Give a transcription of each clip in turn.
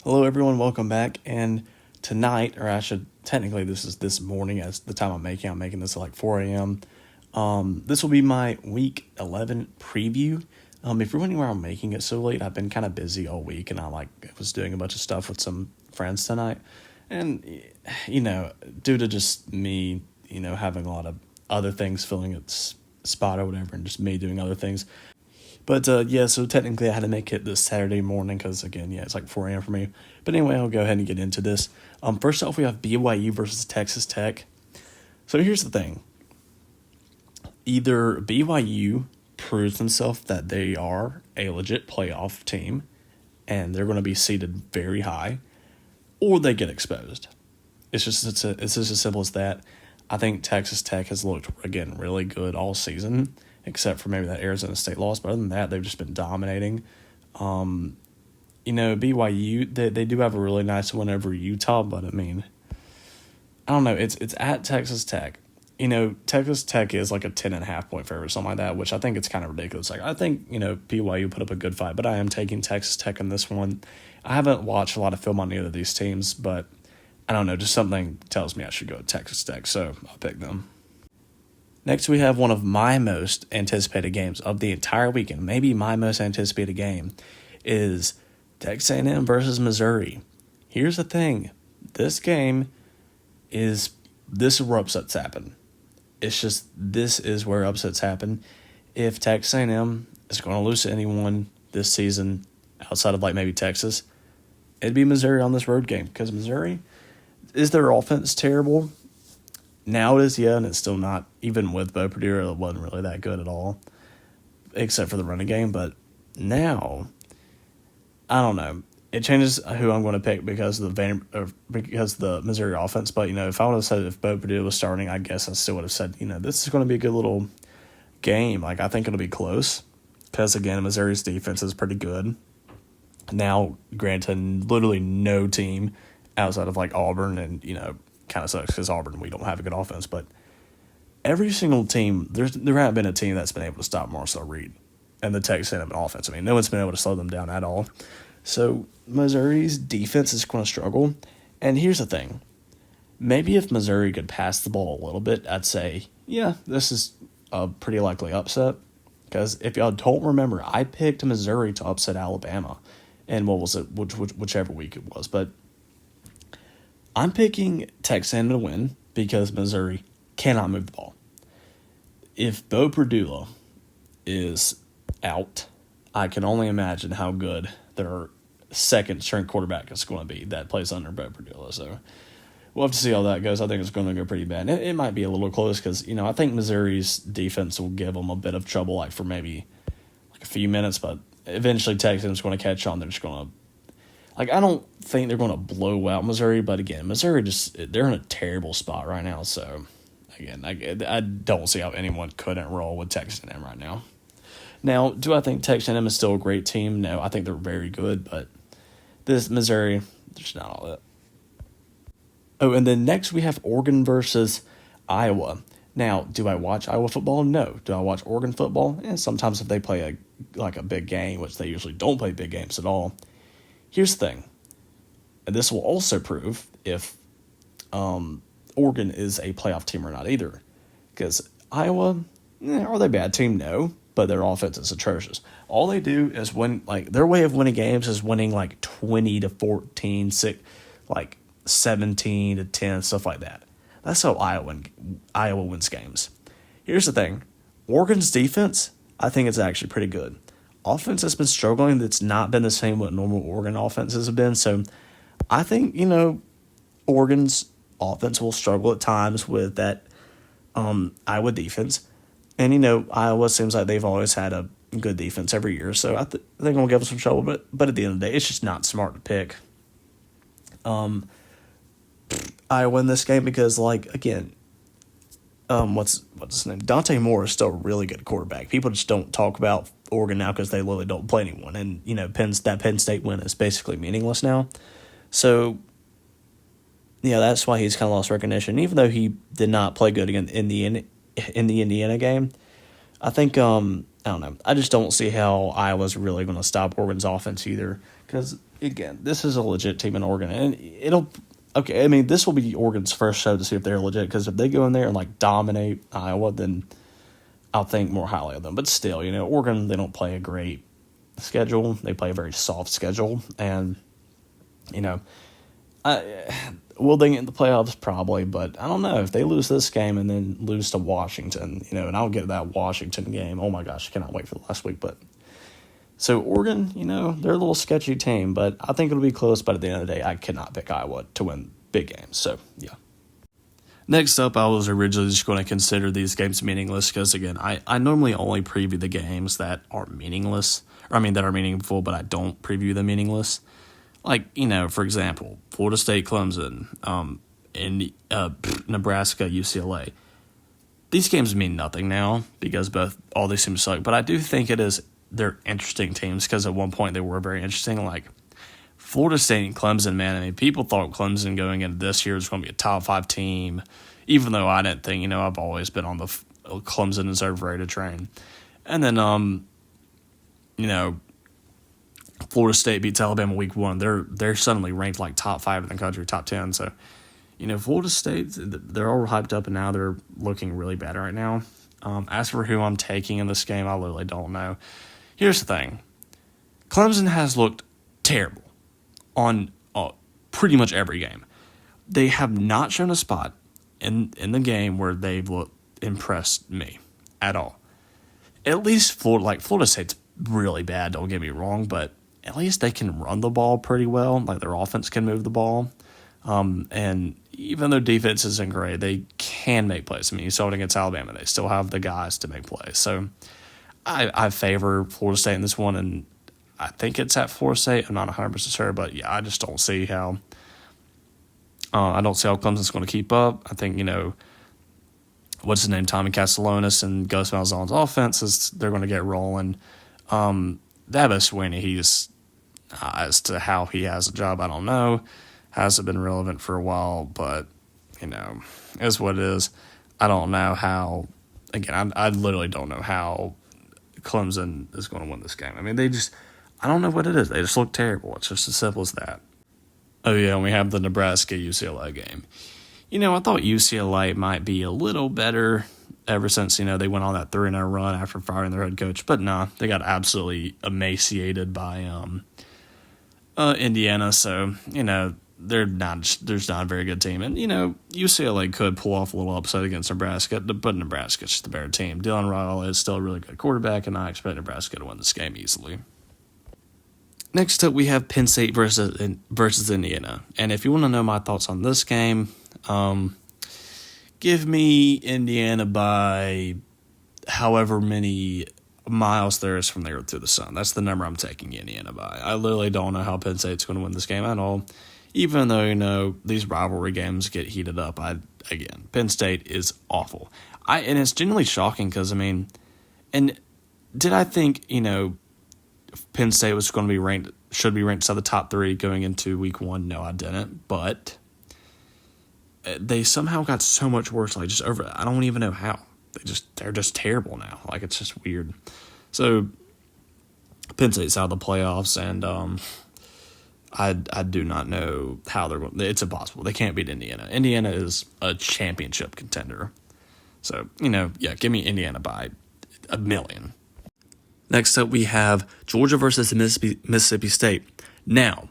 Hello, everyone. Welcome back. And tonight, or I should technically, this is this morning as the time I'm making this at like 4 a.m. This will be my week 11 preview. If you're wondering why I'm making it so late, I've been kind of busy all week and I was doing a bunch of stuff with some friends tonight. And, due to just me, having a lot of other things filling its spot or whatever, and just me doing other things, but so technically I had to make it this Saturday morning because, again, it's like 4 a.m. for me. But anyway, I'll go ahead and get into this. First off, we have BYU versus Texas Tech. So here's the thing. Either BYU proves themselves that they are a legit playoff team and they're going to be seated very high, or they get exposed. It's just as simple as that. I think Texas Tech has looked, again, really good all season, except for maybe that Arizona State loss. But other than that, they've just been dominating. BYU, they do have a really nice win over Utah, but I mean, I don't know. It's at Texas Tech. Texas Tech is like a 10.5 point favorite or something like that, which I think it's kind of ridiculous. Like, I think, BYU put up a good fight, but I am taking Texas Tech in this one. I haven't watched a lot of film on either of these teams, but I don't know. Just something tells me I should go with Texas Tech, so I'll pick them. Next, we have one of my most anticipated games of the entire weekend. Maybe my most anticipated game is Texas A&M versus Missouri. Here's the thing. This is where upsets happen. This is where upsets happen. If Texas A&M is going to lose to anyone this season outside of maybe Texas, it'd be Missouri on this road game, because Missouri, is their offense terrible? Now it is, and it's still not. Even with Bo Perdue, it wasn't really that good at all, except for the running game. But now, I don't know. It changes who I'm going to pick because of the Missouri offense. But if I would have said if Bo Perdue was starting, I guess I still would have said this is going to be a good little game. I think it'll be close because again, Missouri's defense is pretty good. Now, granted, literally no team outside of Auburn and kind of sucks because Auburn, we don't have a good offense, but every single team, there hasn't been a team that's been able to stop Marcel Reed and the Texas A&M offense. I mean, no one's been able to slow them down at all. So Missouri's defense is going to struggle. And here's the thing. Maybe if Missouri could pass the ball a little bit, I'd say, this is a pretty likely upset. Because if y'all don't remember, I picked Missouri to upset Alabama. And what was it? Whichever week it was. But I'm picking Texas A&M to win because Missouri cannot move the ball. If Bo Perdue is out, I can only imagine how good their second-string quarterback is going to be that plays under Bo Perdue. So we'll have to see how that goes. I think it's going to go pretty bad. It might be a little close because, I think Missouri's defense will give them a bit of trouble for maybe a few minutes, but eventually Texas is going to catch on. They're just going to I don't think they're going to blow out Missouri, but again, Missouri they're in a terrible spot right now. So, again, I don't see how anyone couldn't roll with Texas A&M right now. Now, do I think Texas A&M is still a great team? No, I think they're very good, but this Missouri, there's not all that. Oh, and then next we have Oregon versus Iowa. Now, do I watch Iowa football? No. Do I watch Oregon football? Sometimes if they play a big game, which they usually don't play big games at all. Here's the thing, and this will also prove if Oregon is a playoff team or not either. Because Iowa, are they a bad team? No, but their offense is atrocious. All they do is win, their way of winning games is winning 20-14, 17-10, stuff like that. That's how Iowa wins games. Here's the thing, Oregon's defense, I think it's actually pretty good. Offense has been struggling. It's not been the same what normal Oregon offenses have been. So I think, Oregon's offense will struggle at times with that Iowa defense. And, Iowa seems like they've always had a good defense every year. So I think they're going to give them some trouble. But at the end of the day, it's just not smart to pick Iowa in this game because, again, what's his name? Dante Moore is still a really good quarterback. People just don't talk about Oregon now because they literally don't play anyone. And, that Penn State win is basically meaningless now. So, that's why he's kind of lost recognition. Even though he did not play good again in the Indiana game, I think, I don't know. I just don't see how Iowa's really going to stop Oregon's offense either. Because again, this is a legit team in Oregon, and it'll. Okay, I mean, this will be Oregon's first show to see if they're legit, because if they go in there and, like, dominate Iowa, then I'll think more highly of them. But still, Oregon, they don't play a great schedule. They play a very soft schedule, and, will they get in the playoffs? Probably, but I don't know. If they lose this game and then lose to Washington, and I'll get that Washington game. Oh, my gosh, I cannot wait for the last week, but... So, Oregon, they're a little sketchy team, but I think it'll be close. But at the end of the day, I cannot pick Iowa to win big games. So, yeah. Next up, I was originally just going to consider these games meaningless because, again, I normally only preview the games that are meaningless. that are meaningful, but I don't preview them meaningless. Like, for example, Florida State, Clemson, Nebraska, UCLA. These games mean nothing now because all these teams suck. But I do think they're interesting teams because at one point they were very interesting. Like Florida State and Clemson, man. I mean, people thought Clemson going into this year was going to be a top 5 team, even though I didn't think. I've always been on the Clemson is overrated train. And then, Florida State beats Alabama week 1. They're suddenly ranked like top 5 in the country, top 10. So, Florida State, they're all hyped up, and now they're looking really bad right now. As for who I'm taking in this game, I literally don't know. Here's the thing. Clemson has looked terrible on pretty much every game. They have not shown a spot in the game where they've impressed me at all. At least Florida State's really bad, don't get me wrong, but at least they can run the ball pretty well. Like their offense can move the ball. And even though defense isn't great, they can make plays. I mean, you saw it against Alabama. They still have the guys to make plays. So I favor Florida State in this one, and I think it's at Florida State. I'm not 100% sure, but yeah, I just don't see how Clemson's going to keep up. I think, what's his name, Tommy Castellanos and Gus Malzahn's offense they're going to get rolling. Dabo Swinney, as to how he has a job, I don't know. Hasn't been relevant for a while, but, is what it is. I don't know how, again, I literally don't know how Clemson is going to win this game. I mean, I don't know what it is. They just look terrible. It's just as simple as that. Oh, yeah, and we have the Nebraska-UCLA game. I thought UCLA might be a little better ever since, they went on that 3-0 run after firing their head coach. But nah, they got absolutely emaciated by Indiana. So, there's not a very good team. And, UCLA could pull off a little upset against Nebraska, but Nebraska's just the better team. Dylan Raiola is still a really good quarterback, and I expect Nebraska to win this game easily. Next up, we have Penn State versus Indiana. And if you want to know my thoughts on this game, give me Indiana by however many miles there is from the earth to the sun. That's the number I'm taking Indiana by. I literally don't know how Penn State's going to win this game at all. Even though, these rivalry games get heated up, Penn State is awful. And it's genuinely shocking because, and did I think, Penn State was going to be should be ranked inside the top 3 going into week 1? No, I didn't. But they somehow got so much worse. Like just over, I don't even know how. They're just terrible now. Like it's just weird. So Penn State's out of the playoffs, and I do not know how they're going. It's impossible. They can't beat Indiana. Indiana is a championship contender. So give me Indiana by 1,000,000. Next up, we have Georgia versus Mississippi State. Now,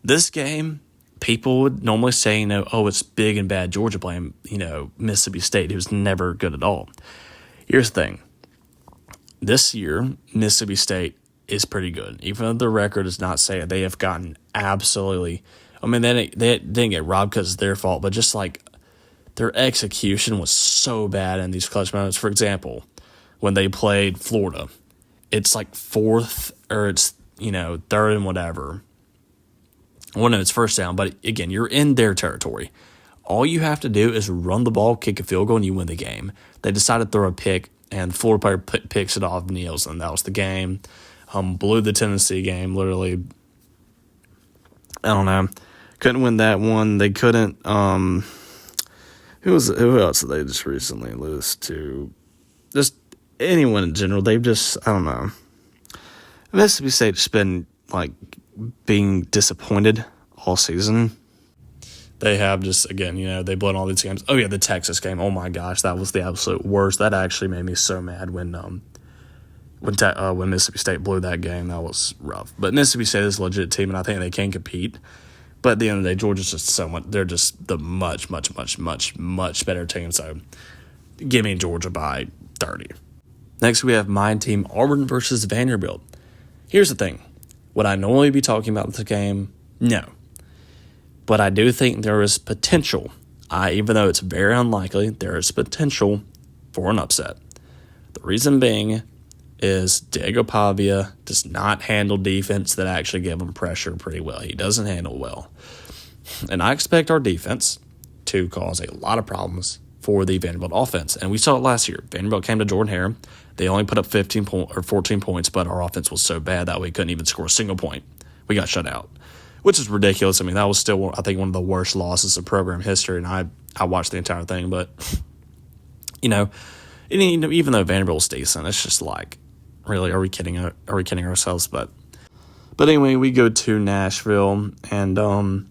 this game, people would normally say, it's big and bad Georgia playing, Mississippi State, who's never good at all. Here's the thing. This year, Mississippi State is pretty good. Even though the record does not say it, they have gotten absolutely... they didn't get robbed because it's their fault, but just like their execution was so bad in these clutch moments. For example, when they played Florida, it's like 4th or it's, 3rd and whatever. Well, no, it's first down, but again, you're in their territory. All you have to do is run the ball, kick a field goal, and you win the game. They decided to throw a pick, and the Florida player picks it off, kneels, and that was the game. Blew the Tennessee game, literally. I don't know. Couldn't win that one. They couldn't. Who else did they just recently lose to? Just anyone in general. They've just, I don't know. Mississippi State's been, being disappointed all season. They have just, again, they blown all these games. Oh, yeah, the Texas game. Oh, my gosh, that was the absolute worst. That actually made me so mad when Mississippi State blew that game. That was rough. But Mississippi State is a legit team, and I think they can compete. But at the end of the day, Georgia's just so much. They're just the much, much, much, much, much better team. So give me Georgia by 30. Next, we have my team, Auburn versus Vanderbilt. Here's the thing. Would I normally be talking about this game? No. But I do think there is potential. Even though it's very unlikely, there is potential for an upset. The reason being is Diego Pavia does not handle defense that actually give him pressure pretty well. He doesn't handle well. And I expect our defense to cause a lot of problems for the Vanderbilt offense. And we saw it last year. Vanderbilt came to Jordan-Hare. They only put up 14 points, but our offense was so bad that we couldn't even score a single point. We got shut out, which is ridiculous. I mean, that was still, I think, one of the worst losses of program history, and I watched the entire thing. But, even though Vanderbilt's decent, it's just like, really, are we kidding ourselves? But anyway, we go to Nashville, and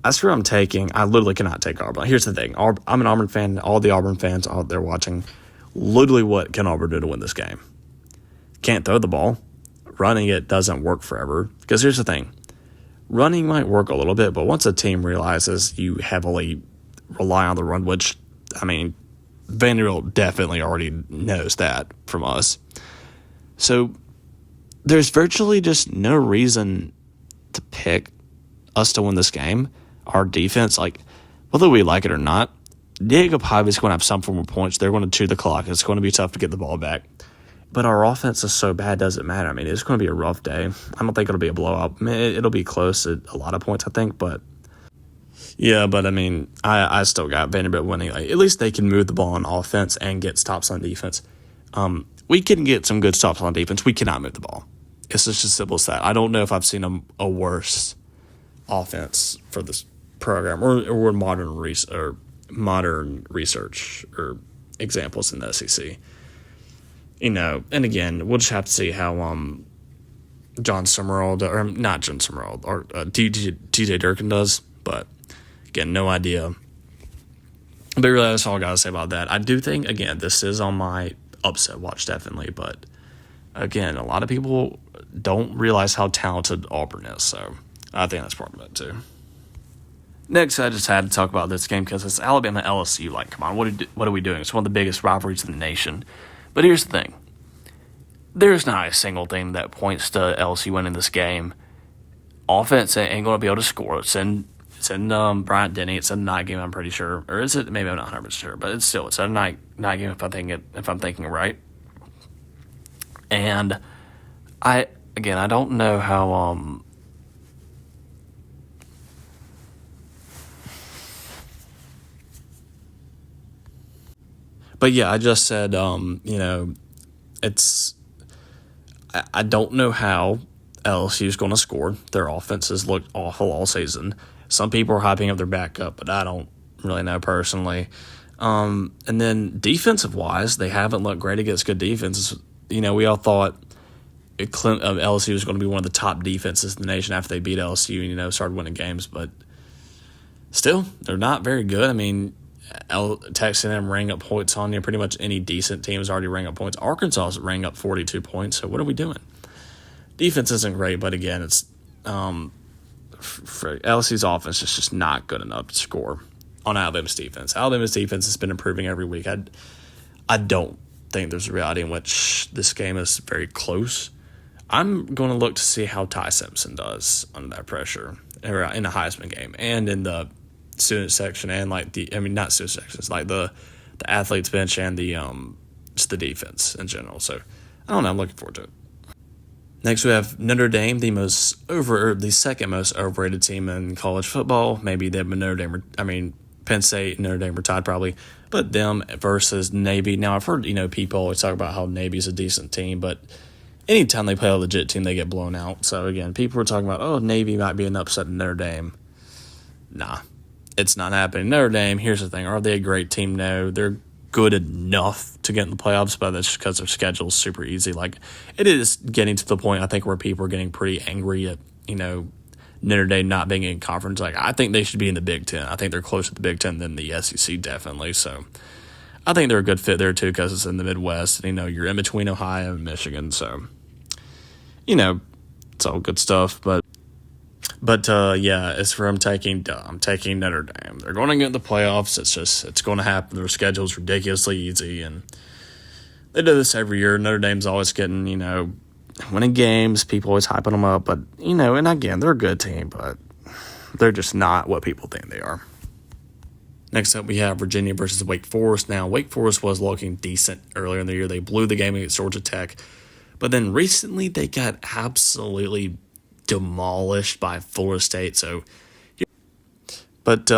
that's who I'm taking. I literally cannot take Auburn. Here's the thing. I'm an Auburn fan. All the Auburn fans out there watching, literally what can Auburn do to win this game? Can't throw the ball. Running it doesn't work forever. Because here's the thing. Running might work a little bit, but once a team realizes you heavily rely on the run, which, Vanderbilt definitely already knows that from us. So there's virtually just no reason to pick us to win this game. Our defense, whether we like it or not, Diego Pavia is going to have some form of points. They're going to chew the clock. It's going to be tough to get the ball back. But our offense is so bad, doesn't matter. It's going to be a rough day. I don't think it'll be a blowout. It'll be close at a lot of points, I think. But, yeah, I still got Vanderbilt winning. At least they can move the ball on offense and get stops on defense. We can get some good stops on defense. We cannot move the ball. It's just as simple as that. I don't know if I've seen a worse offense for this program or modern research or examples in the SEC. And again, we'll just have to see how John Summerall, or not John Summerall, or TJ Durkin does. But again, no idea. But really, that's all I got to say about that. I do think, again, this is on my upset watch, definitely. But again, a lot of people don't realize how talented Auburn is. So I think that's part of it, too. Next, I just had to talk about this game because it's Alabama LSU. Come on, what are we doing? It's one of the biggest rivalries in the nation. But here's the thing. There's not a single thing that points to LSU winning this game. Offense ain't going to be able to score. It's in Bryant Denny. It's a night game, I'm pretty sure. Or is it? Maybe I'm not 100% sure. But it's a night game if I'm thinking right. And I don't know how But yeah, I just said, it's. I don't know how LSU is going to score. Their offenses looked awful all season. Some people are hyping up their backup, but I don't really know personally. And then defensive-wise, they haven't looked great against good defenses. We all thought LSU was going to be one of the top defenses in the nation after they beat LSU and, started winning games. But still, they're not very good. Texas A&M rang up points on you. Pretty much any decent team has already rang up points. Arkansas rang up 42 points. So what are we doing? Defense isn't great, but again, it's for LSU's offense is just not good enough to score on Alabama's defense. Alabama's defense has been improving every week. I don't think there's a reality in which this game is very close. I'm going to look to see how Ty Simpson does under that pressure in the Heisman game and in the student section and not student sections, the athletes bench and the just the defense in general. So I don't know. I'm looking forward to it. Next, we have Notre Dame, the second most overrated team in college football. Maybe Penn State and Notre Dame are tied probably, but them versus Navy. Now I've heard people always talk about how Navy's a decent team, but anytime they play a legit team, they get blown out. So again, people are talking about Navy might be an upset in Notre Dame. Nah. It's not happening. Notre Dame, here's the thing. Are they a great team? No. They're good enough to get in the playoffs, but that's just because their schedule is super easy. It is getting to the point, I think, where people are getting pretty angry at Notre Dame not being in conference. Like, I think they should be in the Big Ten. I think they're closer to the Big Ten than the SEC, definitely. So I think they're a good fit there, too, because it's in the Midwest. And, you're in between Ohio and Michigan. So, it's all good stuff. But yeah, it's for I'm taking Notre Dame. They're going to get in the playoffs. It's going to happen. Their schedule's ridiculously easy. And they do this every year. Notre Dame's always getting, winning games. People always hyping them up. But, and again, they're a good team. But they're just not what people think they are. Next up, we have Virginia versus Wake Forest. Now, Wake Forest was looking decent earlier in the year. They blew the game against Georgia Tech. But then recently, they got absolutely demolished by Florida State. So, but,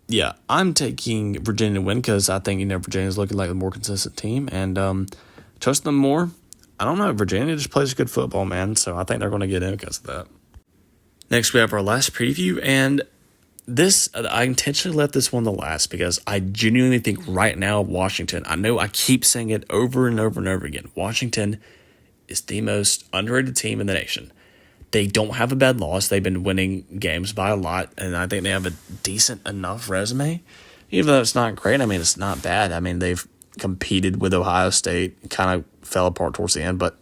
yeah, I'm taking Virginia to win because I think, Virginia's looking like a more consistent team. And trust them more. I don't know. Virginia just plays good football, man. So I think they're going to get in because of that. Next, we have our last preview. And I intentionally left this one the last because I genuinely think right now Washington, I know I keep saying it over and over and over again, Washington is the most underrated team in the nation. They don't have a bad loss. They've been winning games by a lot, and I think they have a decent enough resume. Even though it's not great, it's not bad. They've competed with Ohio State, kind of fell apart towards the end, but,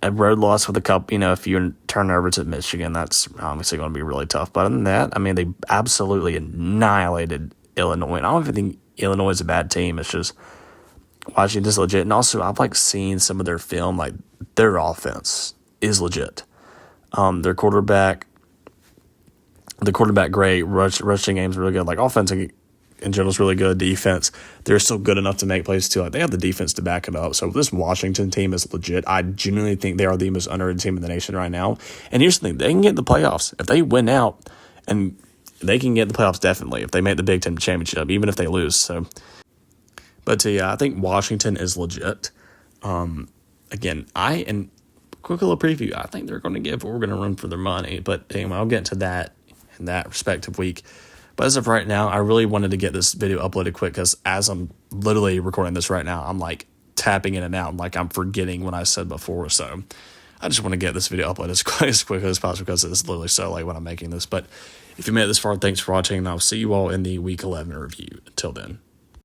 a road loss with a few turnovers at Michigan, that's obviously going to be really tough. But other than that, they absolutely annihilated Illinois. And I don't even think Illinois is a bad team. It's just Washington's legit. And also, I've seen some of their film. Their offense is legit. Their quarterback, great. Rushing game's really good. Offense in general is really good. Defense, they're still good enough to make plays too. They have the defense to back it up. So this Washington team is legit. I genuinely think they are the most underrated team in the nation right now. And here's the thing: they can get in the playoffs if they win out, and they can get in the playoffs definitely if they make the Big Ten championship, even if they lose. So, but yeah, I think Washington is legit. Again, quick little preview. I think they're going to give Oregon a run for their money. But anyway, I'll get into that in that respective week. But as of right now, I really wanted to get this video uploaded quick because as I'm literally recording this right now, I'm tapping in and out. I'm forgetting what I said before. So I just want to get this video uploaded as quick as possible because it's literally so late when I'm making this. But if you made it this far, thanks for watching, and I'll see you all in the Week 11 review. Until then.